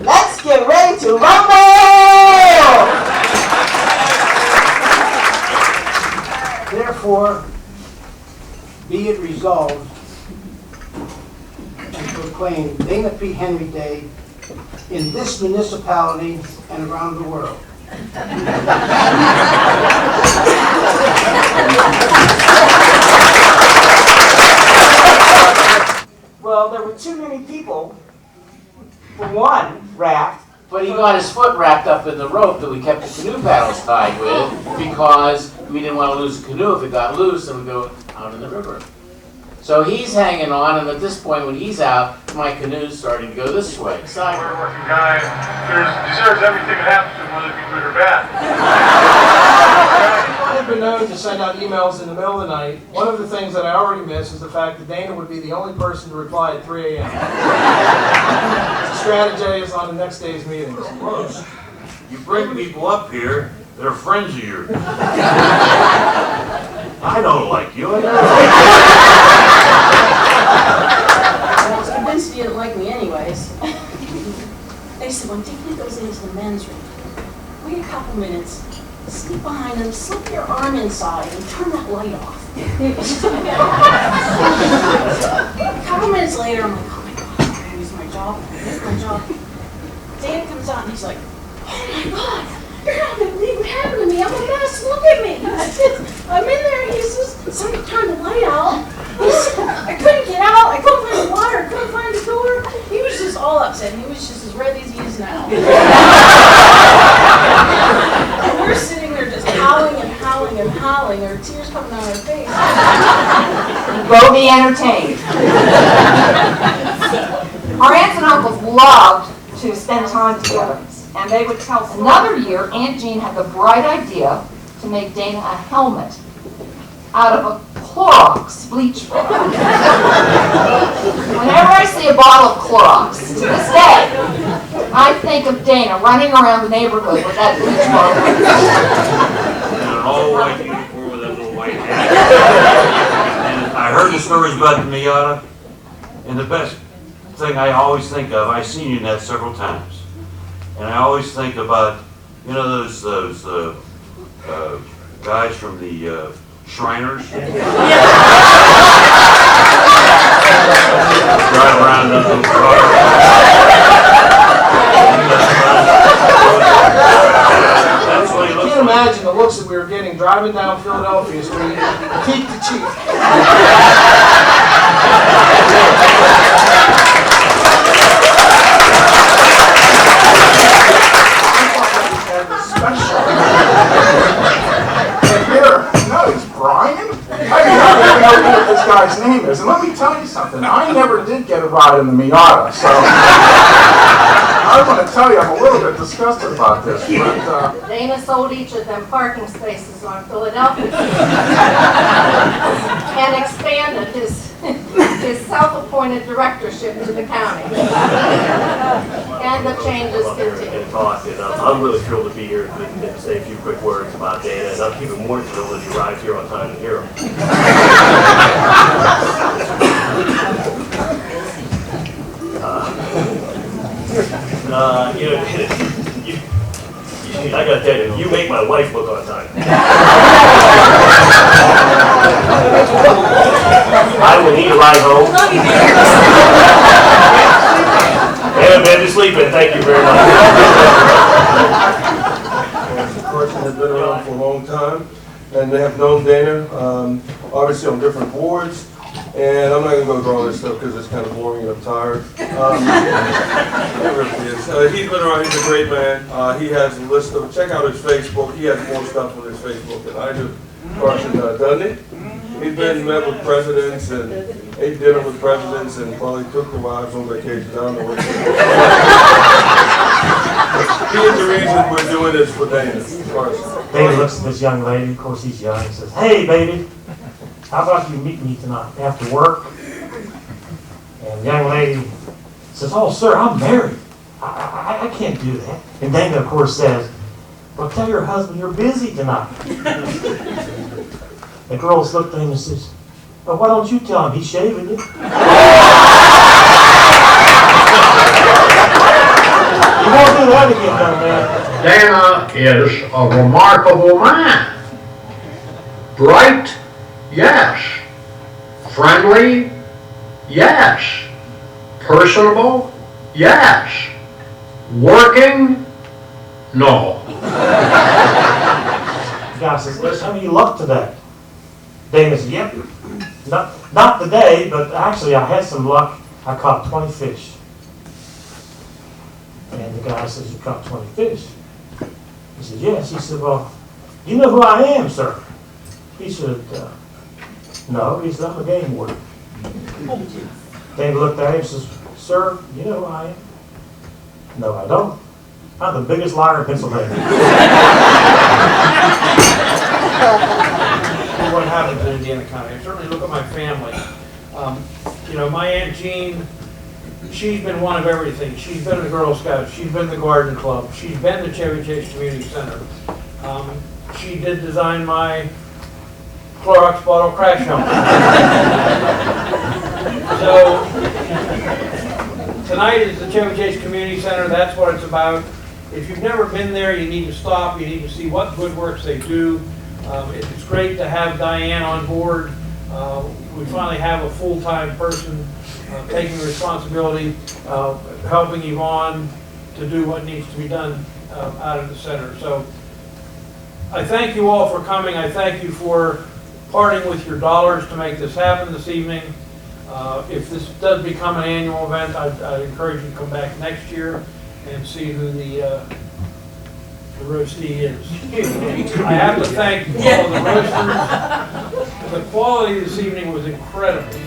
Let's get ready to rumble! Therefore, be it resolved and proclaim Dana P. Henry Day in this municipality and around the world. Well, there were too many people for one raft. But he got his foot wrapped up in the rope that we kept the canoe paddles tied with because we didn't want to lose the canoe. If it got loose, then we'd go out in the river. So he's hanging on, and at this point when he's out, my canoe's starting to go this way. Hard-working guy deserves everything that happens to him, whether it be good or bad. I've been known to send out emails in the middle of the night. One of the things that I already missed is the fact that Dana would be the only person to reply at 3 a.m. To strategize on the next day's meetings. Look, you bring people up here, they're friends of yours. I don't like you. I was convinced he didn't like me anyways. They said, when Dana goes into the men's room, wait a couple minutes, sneak behind him, slip your arm inside, and turn that light off. A couple minutes later, I'm like, oh my God, I'm going to lose my job. Dana comes out and he's like, oh my God, you're not going to believe what happened to me. I'm a mess. Look at me. I'm in there. He says, somebody turned the light out. I couldn't get out. I couldn't find the water. I couldn't find the door. He was just all upset. He was just as red as he is now. And we're sitting there just howling and howling and howling. Our tears coming out of our face. Go be entertained. Our aunts and uncles loved to spend time together. And they would tell us. Another year, Aunt Jean had the bright idea to make Dana a helmet out of a Clorox bleach film. Whenever I see a bottle of Clorox, to this day, I think of Dana running around the neighborhood with that bleach bottle. In an all-white uniform with that little white hat. And I heard the stories about the Miata, and the best thing I always think of, I've seen you in that several times. And I always think about, you know, those guys from the Shriners? Drive around in those cars. That's what he Can looks you like. imagine the looks that we were getting driving down Philadelphia Street, cheek to cheek? What this guy's name is, and let me tell you something, I never did get a ride in the Miata, so I want to tell you I'm a little bit disgusted about this, but Dana sold each of them parking spaces on Philadelphia and expanded his self-appointed directorship to the county. And the changes continue. I'm really thrilled to be here and say a few quick words about Dana, and I'm even more thrilled that he arrived here on time to hear him. I gotta tell you, you make my wife look on time. I will need a ride home. Haven't been to sleep in, thank you very much. The person has been around for a long time, and they have known Dana, obviously on different boards. And I'm not going to go through all this stuff because it's kind of boring and I'm tired. It really is. He's been around, he's a great man. He has a list of, check out his Facebook. He has more stuff on his Facebook than I do. Carson, doesn't he? He's been met with presidents and ate dinner with presidents and probably took the wives on vacation. I don't know what. He is the reason we're doing this for Dana. Carson. Dana looks at this young lady, of course he's young, and says, "Hey baby, how about you meet me tonight after work?" And the young lady says, "Oh sir, I'm married. I can't do that." And Dana of course says, "Well, tell your husband you're busy tonight." The girls looked at him and says, "Well, why don't you tell him he's shaving you?" trying to get done, man. Dana is a remarkable man. Bright, yes. Friendly, yes. Personable, yes. Working, no. The guy says, let's have any luck today. Dana says, yep. Not today, but actually I had some luck. I caught 20 fish. And the guy says, you caught 20 fish? He said, yes. He said, well, you know who I am, sir? He said, no. He said, I'm a game warden. Dana looked at him and says, sir, you know who I am? No, I don't. I'm the biggest liar in Pennsylvania. What happens in Indiana County? I certainly look at my family. You know, my Aunt Jean, she's been one of everything. She's been the Girl Scouts. She's been the Garden Club. She's been the Chevy Chase Community Center. She did design my Clorox bottle crash helmet. So tonight is the Chevy Chase Community Center. That's what it's about. If you've never been there, you need to stop. You need to see what good works they do. It's great to have Diane on board. We finally have a full-time person taking responsibility, helping Yvonne to do what needs to be done out of the center. So I thank you all for coming. I thank you for parting with your dollars to make this happen this evening. If this does become an annual event, I'd encourage you to come back next year and see who the roastee is. I have to thank all of the roasters. The quality this evening was incredible.